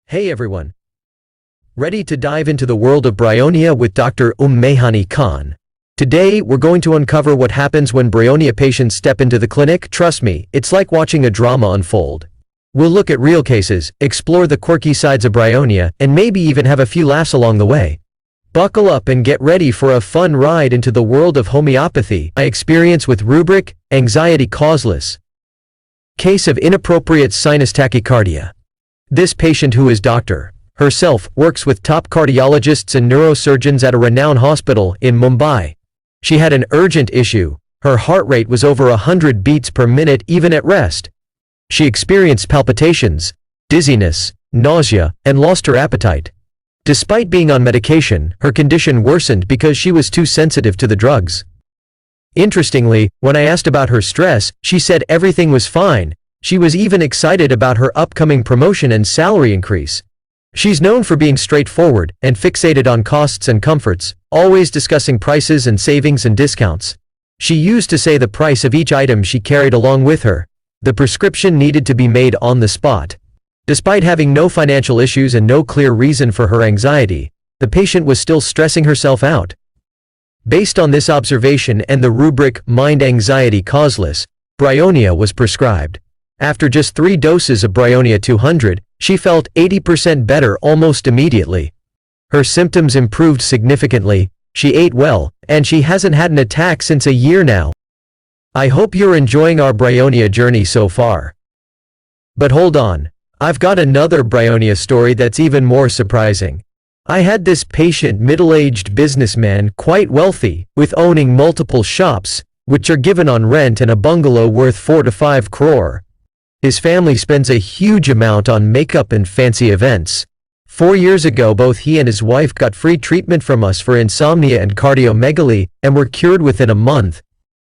Hey everyone! Ready to dive into the world of BRYONIA with Dr. Mehani Khan. Today, we're going to uncover what happens when BRYONIA patients step into the clinic. Trust me, it's like watching a drama unfold. We'll look at real cases, explore the quirky sides of BRYONIA, and maybe even have a few laughs along the way. Buckle up and get ready for a fun ride into the world of homeopathy. My experience with rubric, anxiety causeless. Case of inappropriate sinus tachycardia. This patient, who is Dr. herself, works with top cardiologists and neurosurgeons at a renowned hospital in Mumbai. She had an urgent issue. Her heart rate was over 100 beats per minute even at rest. She experienced palpitations, dizziness, nausea, and lost her appetite. Despite being on medication, her condition worsened because she was too sensitive to the drugs. Interestingly, when I asked about her stress, she said everything was fine. She was even excited about her upcoming promotion and salary increase. She's known for being straightforward and fixated on costs and comforts, always discussing prices and savings and discounts. She used to say the price of each item she carried along with her. The prescription needed to be made on the spot. Despite having no financial issues and no clear reason for her anxiety, the patient was still stressing herself out. Based on this observation and the rubric mind anxiety causeless, BRYONIA was prescribed. After just 3 doses of BRYONIA 200, she felt 80% better almost immediately. Her symptoms improved significantly, she ate well, and she hasn't had an attack since a year now. I hope you're enjoying our BRYONIA journey so far. But hold on, I've got another BRYONIA story that's even more surprising. I had this patient, middle-aged businessman, quite wealthy, with owning multiple shops, which are given on rent, and a bungalow worth 4 to 5 crore. His family spends a huge amount on makeup and fancy events. 4 years ago, both he and his wife got free treatment from us for insomnia and cardiomegaly, and were cured within a month.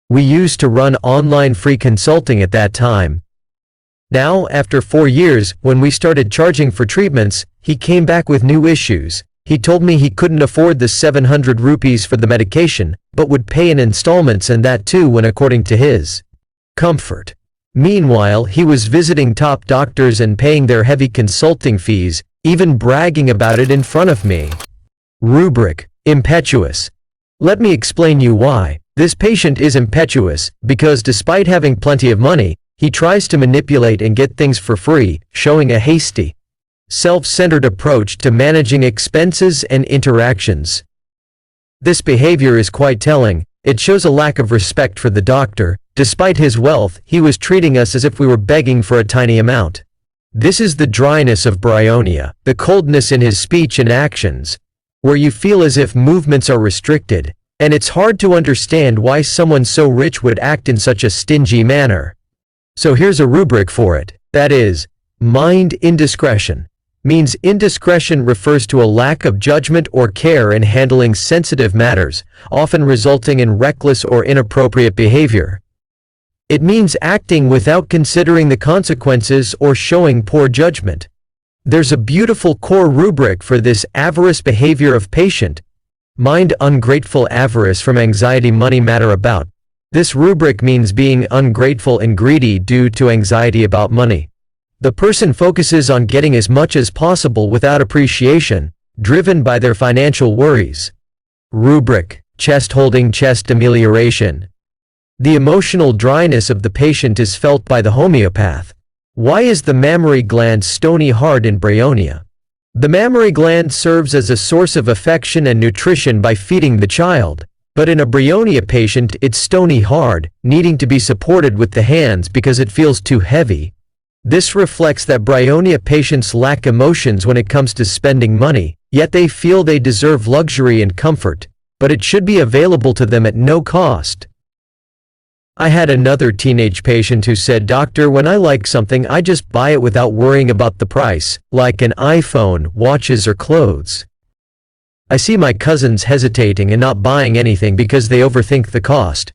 We used to run online free consulting at that time. Now, after 4 years, when we started charging for treatments, he came back with new issues. He told me he couldn't afford the 700 rupees for the medication, but would pay in installments, and that too when according to his comfort. Meanwhile, he was visiting top doctors and paying their heavy consulting fees, even bragging about it in front of me. Rubric: impetuous. Let me explain you why. This patient is impetuous because despite having plenty of money, he tries to manipulate and get things for free, showing a hasty, self-centered approach to managing expenses and interactions. This behavior is quite telling. It shows a lack of respect for the doctor. Despite his wealth, he was treating us as if we were begging for a tiny amount. This is the dryness of BRYONIA, the coldness in his speech and actions, where you feel as if movements are restricted, and it's hard to understand why someone so rich would act in such a stingy manner. So here's a rubric for it. That is, mind indiscretion. Means indiscretion refers to a lack of judgment or care in handling sensitive matters, often resulting in reckless or inappropriate behavior. It means acting without considering the consequences or showing poor judgment. There's a beautiful core rubric for this avarice behavior of patient. Mind ungrateful avarice from anxiety money matter about. This rubric means being ungrateful and greedy due to anxiety about money. The person focuses on getting as much as possible without appreciation, driven by their financial worries. Rubric: chest holding, chest amelioration. The emotional dryness of the patient is felt by the homeopath. Why is the mammary gland stony hard in BRYONIA? The mammary gland serves as a source of affection and nutrition by feeding the child, but in a BRYONIA patient it's stony hard, needing to be supported with the hands because it feels too heavy. This reflects that BRYONIA patients lack emotions when it comes to spending money, yet they feel they deserve luxury and comfort, but it should be available to them at no cost. I had another teenage patient who said, "Doctor, when I like something, I just buy it without worrying about the price, like an iPhone, watches, or clothes. I see my cousins hesitating and not buying anything because they overthink the cost.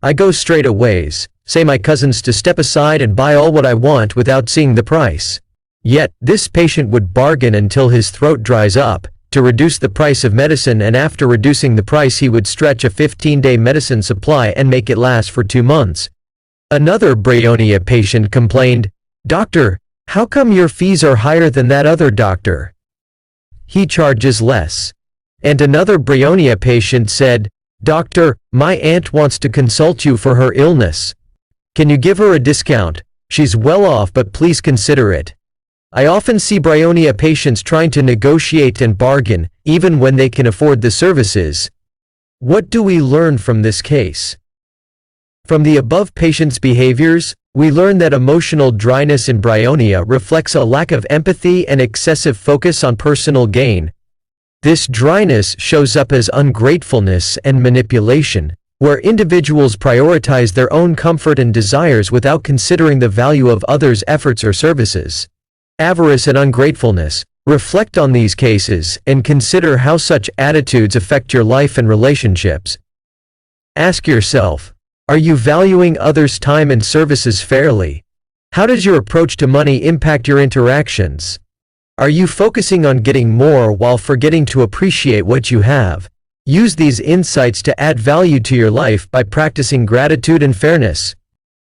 I go straight away, say my cousins to step aside and buy all what I want without seeing the price." Yet, this patient would bargain until his throat dries up, to reduce the price of medicine, and after reducing the price he would stretch a 15-day medicine supply and make it last for 2 months. Another BRYONIA patient complained, "Doctor, How come your fees are higher than that other doctor? He charges less. And another BRYONIA patient said, Doctor, my aunt wants to consult you for her illness. Can you give her a discount? She's well off, but please consider it. I often see BRYONIA patients trying to negotiate and bargain, even when they can afford the services. What do we learn from this case? From the above patient's behaviors, we learn that emotional dryness in BRYONIA reflects a lack of empathy and excessive focus on personal gain. This dryness shows up as ungratefulness and manipulation, where individuals prioritize their own comfort and desires without considering the value of others' efforts or services. Avarice and ungratefulness. Reflect on these cases and consider how such attitudes affect your life and relationships. Ask yourself, are you valuing others' time and services fairly? How does your approach to money impact your interactions? Are you focusing on getting more while forgetting to appreciate what you have? Use these insights to add value to your life by practicing gratitude and fairness.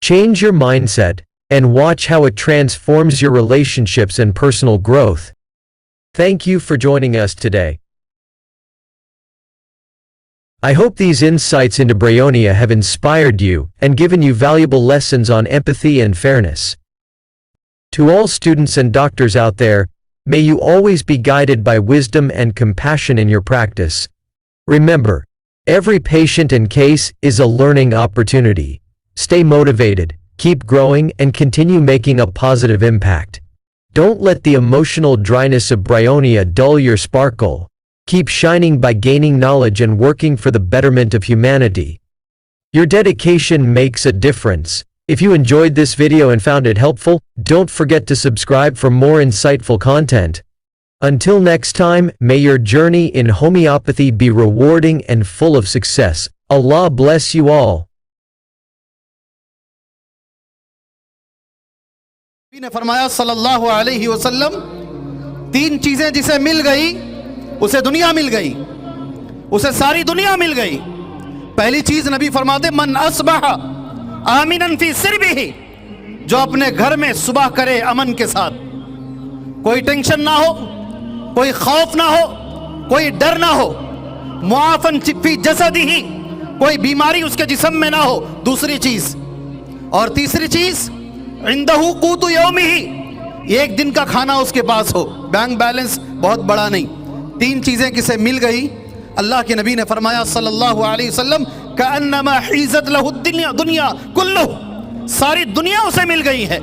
Change your mindset, and watch how it transforms your relationships and personal growth. Thank you for joining us today. I hope these insights into BRYONIA have inspired you and given you valuable lessons on empathy and fairness. To all students and doctors out there, may you always be guided by wisdom and compassion in your practice. Remember, every patient and case is a learning opportunity. Stay motivated, keep growing, and continue making a positive impact. Don't let the emotional dryness of BRYONIA dull your sparkle. Keep shining by gaining knowledge and working for the betterment of humanity. Your dedication makes a difference. If you enjoyed this video and found it helpful, don't forget to subscribe for more insightful content. Until next time, may your journey in homeopathy be rewarding and full of success. Allah bless you all. ने फरमाया सल्लल्लाहु अलैहि वसल्लम, तीन चीजें जिसे मिल गई उसे दुनिया मिल गई, उसे सारी दुनिया मिल गई। पहली चीज नबी फरमाते, मन अस्बह आमिनन फी सिरबिही, जो अपने घर में सुबह करे अमन के साथ, कोई टेंशन ना हो, कोई खौफ ना हो, कोई डर ना हो। मुआफन फी जसदिही, कोई बीमारी उसके जिस्म में ना हो। दूसरी चीज, और तीसरी चीज, इंदहू कूतु यौमिही, एक दिन का खाना उसके पास हो, बैंक बैलेंस बहुत बड़ा नहीं। तीन चीजें किसे मिल गई, अल्लाह के नबी ने फरमाया सल्लल्लाहु अलैहि वसल्लम, कअन्नमा हीज़त लहु दुनिया कुल्लुहु, सारी दुनिया उसे मिल गई है।